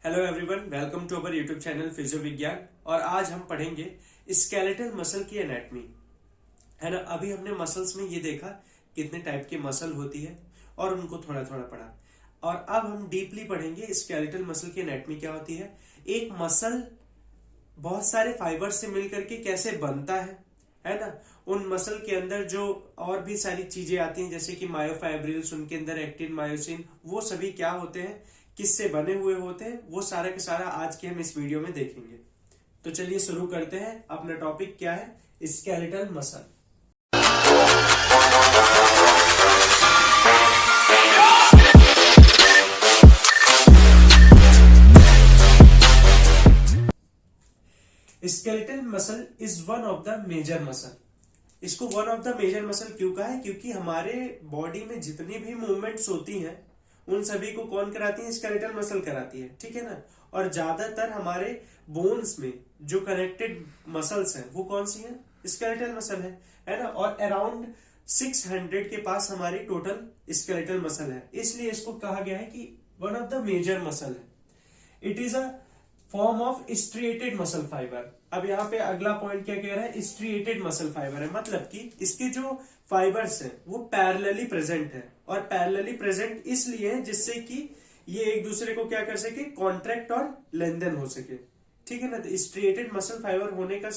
Hello everyone, welcome to our YouTube channel Physio Vigyan. और आज हम पढ़ेंगे स्केलेटल मसल की एनाटॉमी, है ना। अभी हमने मसल्स में ये देखा कितने टाइप की मसल होती है और उनको थोड़ा थोड़ा पढ़ा। और अब हम डीपली पढ़ेंगे स्केलेटल मसल की एनाटॉमी क्या होती है। एक मसल बहुत सारे फाइबर से मिलकर के कैसे बनता है ना। उन मसल के अंदर जो और भी सारी चीजें आती हैं जैसे कि मायोफाइब्रिल्स, उनके अंदर एक्टिन, मायोसिन, वो सभी क्या होते हैं, किससे बने हुए होते हैं, वो सारा का सारा आज के हम इस वीडियो में देखेंगे। तो चलिए शुरू करते हैं। अपना टॉपिक क्या है, skeletal muscle. Skeletal muscle is one of the major muscle. इसको one of the major muscle क्यों कहा है, क्योंकि हमारे बॉडी में जितनी भी मूवमेंट्स होती हैं उन सभी को कौन कराती है, स्केलेटल मसल कराती है, ठीक है ना। और ज्यादातर हमारे बोन्स में जो कनेक्टेड मसल्स हैं वो कौन सी हैं, स्केलेटल मसल है ना। और अराउंड 600 के पास हमारी टोटल स्केलेटल मसल है, इसलिए इसको कहा गया है कि one of the major muscle है। It is a form of striated muscle fibre. अब यहाँ पे अगला पॉइंट क्या कह रहा है, स्ट्रिएटेड मसल फाइबर है, मतलब कि इसके जो फाइबर्स हैं वो पैरेलली प्रेजेंट है। और पैरेलली प्रेजेंट इसलिए है जिससे कि ये एक दूसरे को क्या कर सके, कॉन्ट्रैक्ट और लेंथन हो सके, ठीक है ना। तो स्ट्रिएटेड मसल फाइबर होने का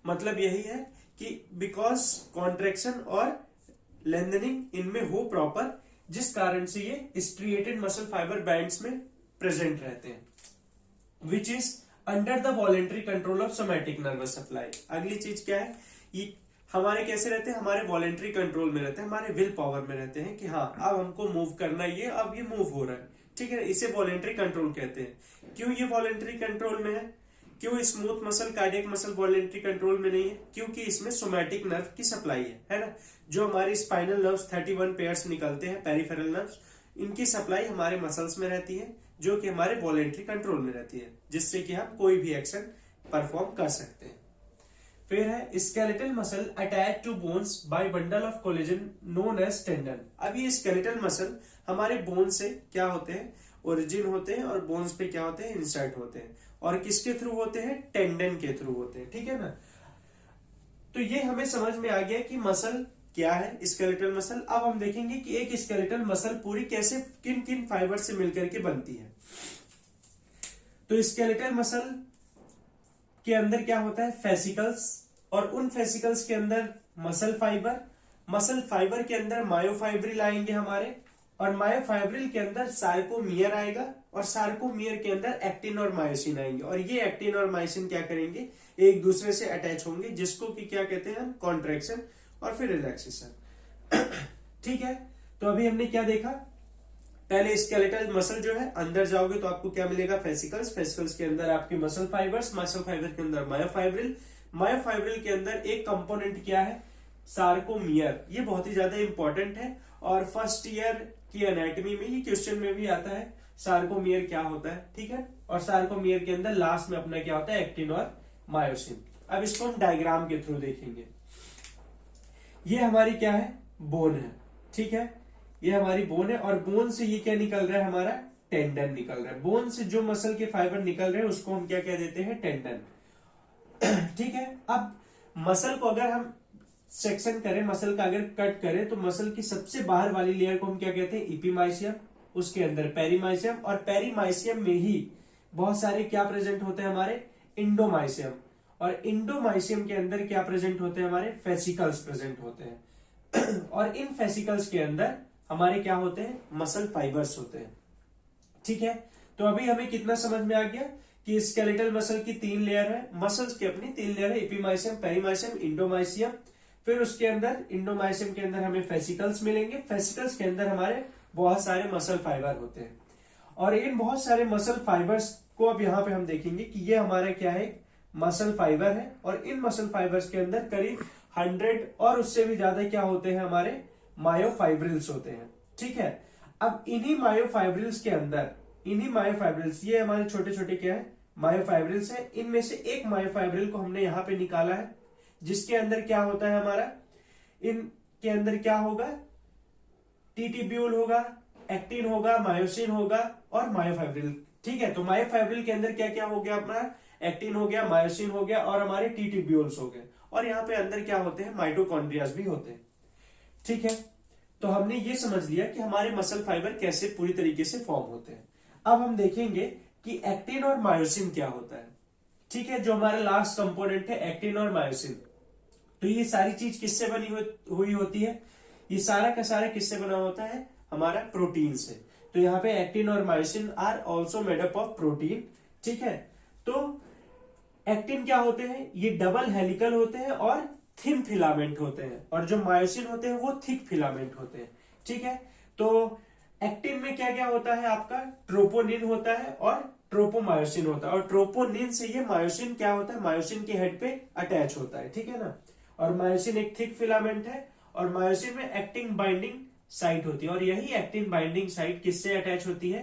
मतलब यही है कि बिकॉज कॉन्ट्रेक्शन और लेंथनिंग इनमें हो प्रॉपर, जिस कारण से ये स्ट्रिएटेड मसल फाइबर बैंड्स में प्रेजेंट रहते हैं, which is under the voluntary control of somatic nervous supply. अगली चीज क्या है, ये हमारे कैसे रहते हैं, हमारे वॉलेंट्री कंट्रोल में रहते हैं, हमारे विल पावर में रहते हैं कि हाँ अब हमको मूव करना, ये अब ये मूव हो रहा है, ठीक है। इसे वॉलेंट्री कंट्रोल कहते हैं। क्यों ये वॉलेंट्री कंट्रोल में है, क्यों smooth muscle, cardiac muscle voluntary control में नहीं है, क्योंकि इसमें सोमैटिक नर्व की सप्लाई है ना। जो हमारी स्पाइनल नर्व्स 31 पेयर्स निकलते हैं, पेरिफेरल नर्व्स, इनकी सप्लाई हमारे मसल्स में रहती है, जो कि हमारे वॉलेंट्री कंट्रोल में रहती है, जिससे कि हम कोई भी एक्शन परफॉर्म कर सकते हैं। फिर है skeletal muscle attach to bones by bundle of collagen known as tendon. अब ये स्केलेटल मसल हमारे बोन से क्या होते हैं, ओरिजिन होते हैं, और बोन्स पे क्या होते हैं, इंसर्ट होते हैं। और किसके थ्रू होते हैं, टेंडन के थ्रू होते हैं, ठीक है ना। तो ये हमें समझ में आ गया कि मसल क्या है, स्केलेटल मसल। अब हम देखेंगे कि एक स्केलेटल मसल पूरी कैसे, किन किन फाइबर से मिलकर के बनती है। तो स्केलेटल मसल के अंदर क्या होता है, फेसिकल्स, और उन फेसिकल्स के अंदर मसल फाइबर के अंदर मायोफाइब्रिल आएंगे हमारे, और मायोफाइब्रिल के अंदर सार्कोमियर आएगा, और सार्कोमियर के अंदर एक्टिन और मायोसिन आएंगे। और ये एक्टिन और मायोसिन क्या करेंगे, एक दूसरे से अटैच होंगे, जिसको कि क्या कहते हैं हम, कॉन्ट्रैक्शन और फिर रिलैक्सेशन, ठीक है। तो अभी हमने क्या देखा, पहले स्केलेटल मसल जो है, अंदर जाओगे तो आपको क्या मिलेगा, फेसिकल्स के अंदर आपके मसल फाइबर के अंदर मायोफाइब्रिल के अंदर एक कंपोनेंट क्या है, सार्कोमियर। ये बहुत ही ज्यादा इंपॉर्टेंट है और फर्स्ट ईयर की एनाटॉमी में ये क्वेश्चन में भी आता है, सार्कोमियर क्या होता है, ठीक है। और सार्कोमियर के अंदर लास्ट में अपना क्या होता है, एक्टिन और मायोसिन। अब इसको हम डायग्राम के थ्रू देखेंगे। ये हमारी क्या है, बोन है, ठीक है। ये हमारी बोन है, और बोन से ये क्या निकल रहा है, हमारा टेंडन निकल रहा है। बोन से जो मसल के फाइबर निकल रहे हैं उसको हम क्या कह देते हैं, टेंडन, ठीक है। अब मसल को अगर हम सेक्शन करें, मसल का अगर कट करें, तो मसल की सबसे बाहर वाली लेयर को हम क्या कहते हैं, इपीमाइसियम, उसके अंदर पेरीमाइसियम, और पेरीमाइसियम में ही बहुत सारे क्या प्रेजेंट होते हैं, हमारे इंडोमाइसियम, और इंडोमाइसियम के अंदर क्या प्रेजेंट होते हैं, हमारे फेसिकल्स प्रेजेंट होते हैं। और इन फेसिकल्स के अंदर हमारे क्या होते हैं, मसल फाइबर्स होते हैं, ठीक है। तो अभी हमें कितना समझ में आ गया कि स्केलेटल मसल की 3 लेयर है, मसल्स की अपनी 3 लेयर है, इपीमाइसियम, पेरीमाइसियम, इंडोमाइसियम। फिर उसके अंदर इंडोमाइसियम के अंदर हमें फेसिकल्स मिलेंगे, फेसिकल्स के अंदर हमारे बहुत सारे मसल फाइबर होते हैं। और इन बहुत सारे मसल फाइबर्स को अब यहाँ पे हम देखेंगे कि ये हमारा क्या है, मसल फाइबर है, और इन मसल फाइबर्स के अंदर करीब 100 और उससे भी ज्यादा क्या होते हैं, हमारे मायोफाइब्रिल्स होते हैं, ठीक है। अब इन्हीं मायोफाइब्रिल्स के अंदर, ये हमारे छोटे छोटे क्या है, मायोफाइब्रिल्स है। इनमें से एक मायोफाइब्रिल को हमने यहाँ पे निकाला है, जिसके अंदर क्या होता है, हमारा इनके अंदर क्या होगा, टीटीब्यूल होगा, एक्टिन होगा, मायोसिन होगा और मायोफाइब्रिल ठीक है, तो मायोफाइब्रिल के अंदर क्या क्या हो गया अपना, एक्टिन हो गया, मायोसिन हो गया और हमारे टी ट्यूब्यूल्स हो गए, और यहाँ पे अंदर क्या होते हैं, माइटोकॉन्ड्रियाज भी होते हैं। ठीक है, तो हमने ये समझ लिया कि हमारे मसल फाइबर कैसे पूरी तरीके से फॉर्म होते हैं। अब हम देखेंगे कि एक्टिन और मायोसिन क्या होता है। ठीक है, जो हमारा लास्ट कंपोनेंट है एक्टिन और मायोसिन, तो ये सारी चीज किससे बनी हुई होती है, ये सारा का सारा किससे बना होता है, हमारा प्रोटीन से। तो यहाँ पे एक्टिन और myosin are also made up of protein. ठीक है, तो एक्टिन क्या होते हैं, ये डबल हेलिकल होते हैं और थिन फिलामेंट होते हैं, और जो मायोसिन होते हैं वो थिक फिलामेंट होते हैं। ठीक है, तो एक्टिन में क्या क्या होता है आपका, ट्रोपोनिन होता है और ट्रोपोमायोसिन होता है, और ट्रोपोनिन से ये मायोसिन क्या होता है, मायोसिन के हेड पे अटैच होता है। ठीक है ना, और मायोसिन एक थिक फिलामेंट है, और मायोसिन में एक्टिन बाइंडिंग साइट होती है, और यही एक्टिन बाइंडिंग साइट किससे अटैच होती है,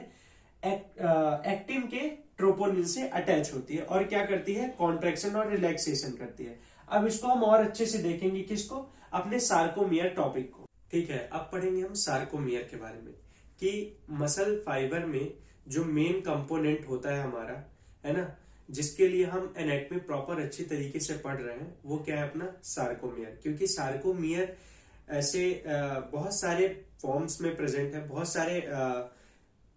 एक्टिन के ट्रोपोनिन से अटैच होती है, और क्या करती है, कॉन्ट्रेक्शन और रिलैक्सेशन करती है। अब इसको हम और अच्छे से देखेंगे, किसको, अपने सार्कोमियर टॉपिक को। ठीक है, अब पढ़ेंगे हम सार्कोमियर के बारे में, कि मसल फाइबर में जो मेन कंपोनेंट होता है हमारा, है ना, जिसके लिए हम एनाटॉमी प्रॉपर अच्छी तरीके से पढ़ रहे हैं, वो क्या है अपना सार्कोमियर। क्योंकि सार्कोमियर ऐसे बहुत सारे फॉर्म्स में प्रेजेंट है, बहुत सारे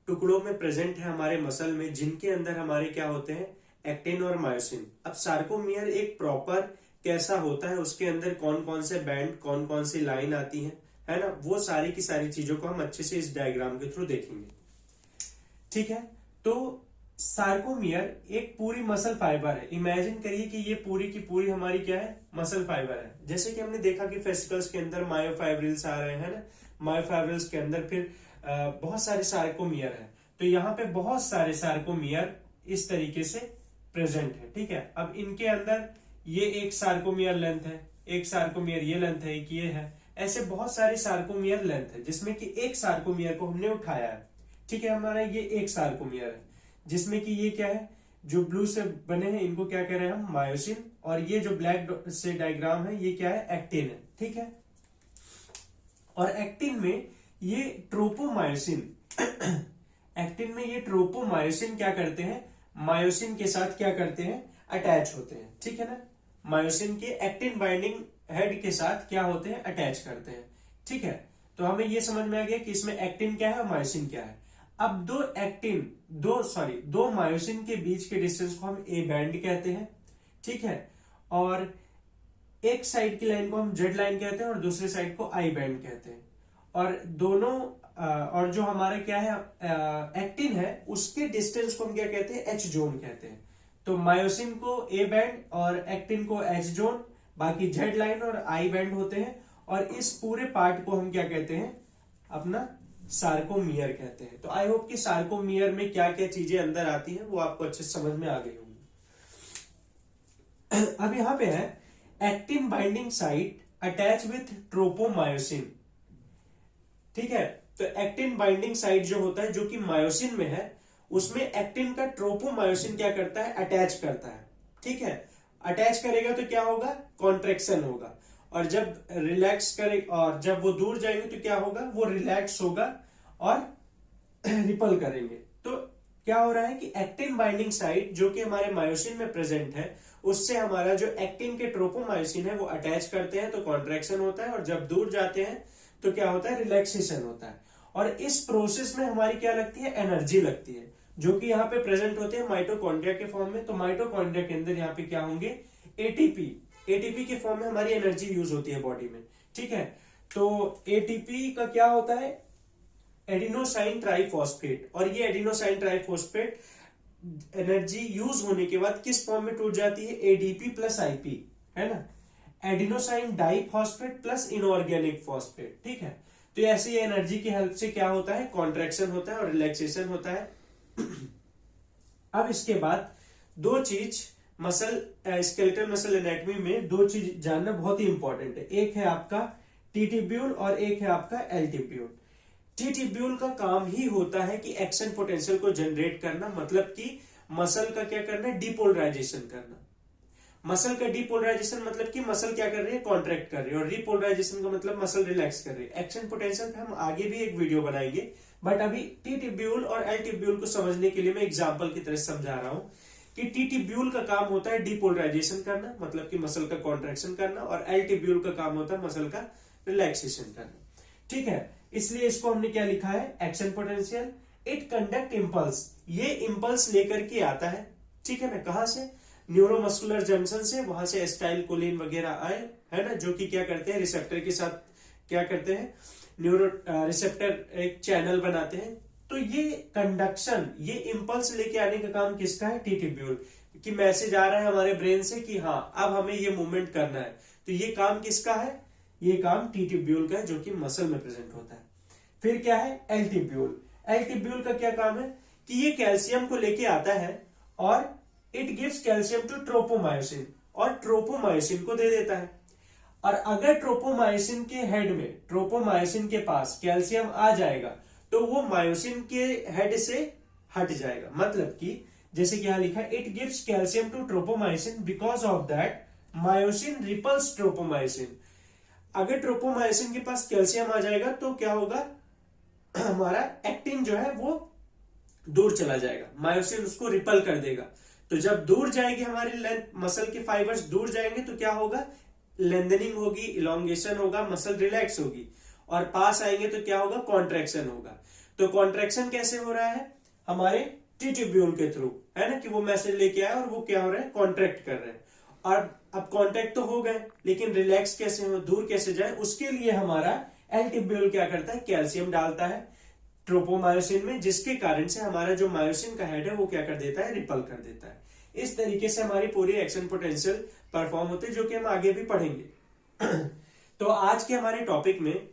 टुकड़ों में प्रेजेंट है हमारे मसल में, जिनके अंदर हमारे क्या होते हैं, एक्टिन और मायोसिन। अब सार्कोमियर एक प्रॉपर कैसा होता है, उसके अंदर कौन कौन से बैंड, कौन कौन सी लाइन आती है ना, वो सारी की सारी चीजों को हम अच्छे से इस डायग्राम के थ्रू देखेंगे। ठीक है, तो सार्कोमियर एक पूरी मसल फाइबर है। इमेजिन करिए कि ये पूरी की पूरी हमारी क्या है, मसल फाइबर है। जैसे कि हमने देखा कि फेसिकल्स के अंदर मायोफाइब्रिल्स आ रहे हैं ना, मायोफाइब्रिल्स के अंदर फिर बहुत सारे सार्कोमियर है, तो यहाँ पे बहुत सारे सार्कोमियर इस तरीके से प्रेजेंट है। ठीक है, अब इनके अंदर ये एक सार्कोमियर लेंथ है, एक सार्कोमियर ये लेंथ है, एक ये है, ऐसे बहुत सारे सार्कोमियर लेंथ है, जिसमें कि एक सार्कोमियर को हमने उठाया है। ठीक है, हमारा ये एक सार्कोमियर है, जिसमें कि ये क्या है, जो ब्लू से बने हैं इनको क्या कह रहे हैं हम, मायोसिन, और ये जो ब्लैक से डायग्राम है ये क्या है, एक्टिन है। ठीक है, और एक्टिन में ये ट्रोपोमायोसिन एक्टिन में ये ट्रोपोमायोसिन क्या करते हैं, मायोसिन के साथ क्या करते हैं, अटैच होते हैं। ठीक है ना, मायोसिन के एक्टिन बाइंडिंग हेड के साथ क्या होते हैं, अटैच करते हैं। ठीक है, तो हमें ये समझ में आ गया कि इसमें एक्टिन क्या है और मायोसिन क्या है। अब दो मायोसिन के बीच के डिस्टेंस को हम ए बैंड कहते हैं। ठीक है, और एक साइड की लाइन को हम जेड लाइन कहते हैं और दूसरे साइड को आई बैंड कहते हैं, और दोनों और जो हमारा क्या है एक्टिन है, उसके डिस्टेंस को हम क्या कहते हैं, एच जोन कहते हैं। तो मायोसिन को ए बैंड और एक्टिन को एच जोन, बाकी जेड लाइन और आई बैंड होते हैं, और इस पूरे पार्ट को हम क्या कहते हैं, अपना सार्कोमियर कहते हैं। तो आई होप कि सार्कोमियर में क्या क्या चीजें अंदर आती हैं वो आपको अच्छे से समझ में आ गई होंगी। अब यहां पे है actin binding site attach with tropomyosin. ठीक है, तो एक्टिन बाइंडिंग साइट जो होता है, जो कि मायोसिन में है, उसमें एक्टिन का ट्रोपोमायोसिन क्या करता है, अटैच करता है। ठीक है, अटैच करेगा तो क्या होगा, कॉन्ट्रेक्शन होगा, और जब रिलैक्स करे और जब वो दूर जाएंगे तो क्या होगा, वो रिलैक्स होगा और रिपल करेंगे। तो क्या हो रहा है कि एक्टिन बाइंडिंग साइट जो कि हमारे मायोसिन में प्रेजेंट है, उससे हमारा जो एक्टिन के ट्रोपोमायोसिन है वो अटैच करते हैं, तो कॉन्ट्रेक्शन होता है, और जब दूर जाते हैं तो क्या होता है, रिलैक्सेशन होता है। और इस प्रोसेस में हमारी क्या लगती है, एनर्जी लगती है, जो कि यहाँ पे प्रेजेंट होते हैं माइटोकॉन्ड्रिया के फॉर्म में। तो माइटोकॉन्ड्रिया के अंदर यहाँ पे क्या होंगे, एटीपी के फॉर्म में हमारी एनर्जी यूज होती है बॉडी में। ठीक है, तो एटीपी का क्या होता है, एडिनोसाइन ट्राइफॉस्फेट, और ये एडिनोसाइन ट्राइफॉस्फेट एनर्जी यूज होने के बाद किस फॉर्म में टूट जाती है, एडीपी प्लस आईपी, है ना, adenosine diphosphate plus inorganic phosphate. ठीक है, तो ऐसी एनर्जी की हेल्प से क्या होता है, कॉन्ट्रैक्शन होता है और रिलैक्सेशन होता है। अब इसके बाद दो चीज स्केलेटल मसल एनाटॉमी में दो चीज जानना बहुत ही इंपॉर्टेंट है। एक है आपका टी ट्यूब्यूल और एक है आपका एल ट्यूब्यूल। टी ट्यूब्यूल का काम ही होता है कि एक्शन पोटेंशियल को जनरेट करना, मतलब कि मसल का क्या करना है, डिपोलराइजेशन करना। मसल का डिपोलराइजेशन मतलब कि मसल क्या कर रही है, कॉन्ट्रैक्ट कर रही है, और रिपोलराइजेशन का मतलब मसल रिलैक्स कर रही है। एक्शन पोटेंशियल पे हम आगे भी एक वीडियो बनाएंगे बट अभी टी ट्यूब्यूल और एल ट्यूब्यूल को समझने के लिए मैं एग्जांपल की तरह समझा रहा हूं कि टी ट्यूब्यूल का काम होता है डिपोलराइजेशन करना, मतलब कि मसल का कॉन्ट्रैक्शन करना, और एल ट्यूब्यूल का काम होता है मसल का रिलैक्सेशन करना। ठीक है, इसलिए इसको हमने क्या लिखा है, action potential. It conduct impulse, ये इम्पल्स लेकर के आता है, ठीक है ना, कहां से, न्यूरोमस्कुलर जंक्शन से, वहां से एसिटाइलकोलिन वगैरह आए, है ना, जो कि क्या करते हैं, रिसेप्टर के साथ क्या करते हैं, न्यूरो रिसेप्टर एक चैनल बनाते हैं। तो ये कंडक्शन, ये इम्पल्स लेके आने का काम किसका है, टी ट्यूब्यूल, कि मैसेज आ रहा है हमारे ब्रेन से कि हाँ अब हमें ये मूवमेंट करना है, तो ये काम किसका है, ये काम टी ट्यूब्यूल का है, जो कि मसल में प्रेजेंट होता है। फिर क्या है, एल ट्यूब्यूल। एल ट्यूब्यूल का क्या काम है कि ये कैल्शियम को लेके आता है और it gives calcium to tropomyosin, और ट्रोपोमायोसिन को दे देता है। और अगर ट्रोपोमायोसिन के हेड में, ट्रोपोमायोसिन के पास कैल्शियम आ जाएगा तो वो मायोसिन के हेड से हट जाएगा, मतलब कि जैसे कि यहां लिखा है, it gives calcium to tropomyosin because of that myosin repels tropomyosin. अगर ट्रोपोमायोसिन के पास कैल्शियम आ जाएगा तो क्या होगा, हमारा एक्टिन जो है वो दूर चला जाएगा, मायोसिन उसको रिपल कर देगा। तो जब दूर जाएगी हमारे मसल के फाइबर्स दूर जाएंगे तो क्या होगा, लेंथनिंग होगी, इलोंगेशन होगा, मसल रिलैक्स होगी, और पास आएंगे तो क्या होगा, कॉन्ट्रैक्शन होगा। तो कॉन्ट्रैक्शन कैसे हो रहा है, हमारे टी ट्यूब्यूल के थ्रू, है ना, कि वो मैसेज लेके आए और वो क्या हो रहा है, कॉन्ट्रैक्ट कर रहे हैं। और अब कॉन्ट्रैक्ट तो हो गए, लेकिन रिलैक्स कैसे हो, दूर कैसे जाए, उसके लिए हमारा एल ट्यूब्यूल क्या करता है, कैल्शियम डालता है ट्रोपोमायोसिन में, जिसके कारण से हमारा जो मायोसिन का हेड है वो क्या कर देता है, रिपल कर देता है। इस तरीके से हमारी पूरी एक्शन पोटेंशियल परफॉर्म होती है, जो कि हम आगे भी पढ़ेंगे। तो आज के हमारे टॉपिक में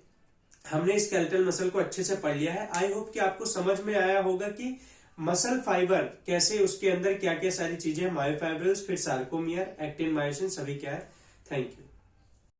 हमने स्केलेटल मसल को अच्छे से पढ़ लिया है। आई होप कि आपको समझ में आया होगा कि मसल फाइबर कैसे, उसके अंदर क्या क्या सारी चीजें, मायोफाइब्रिल्स, फिर सार्कोमियर, एक्टिन, मायोसिन, सभी क्या है। Thank you.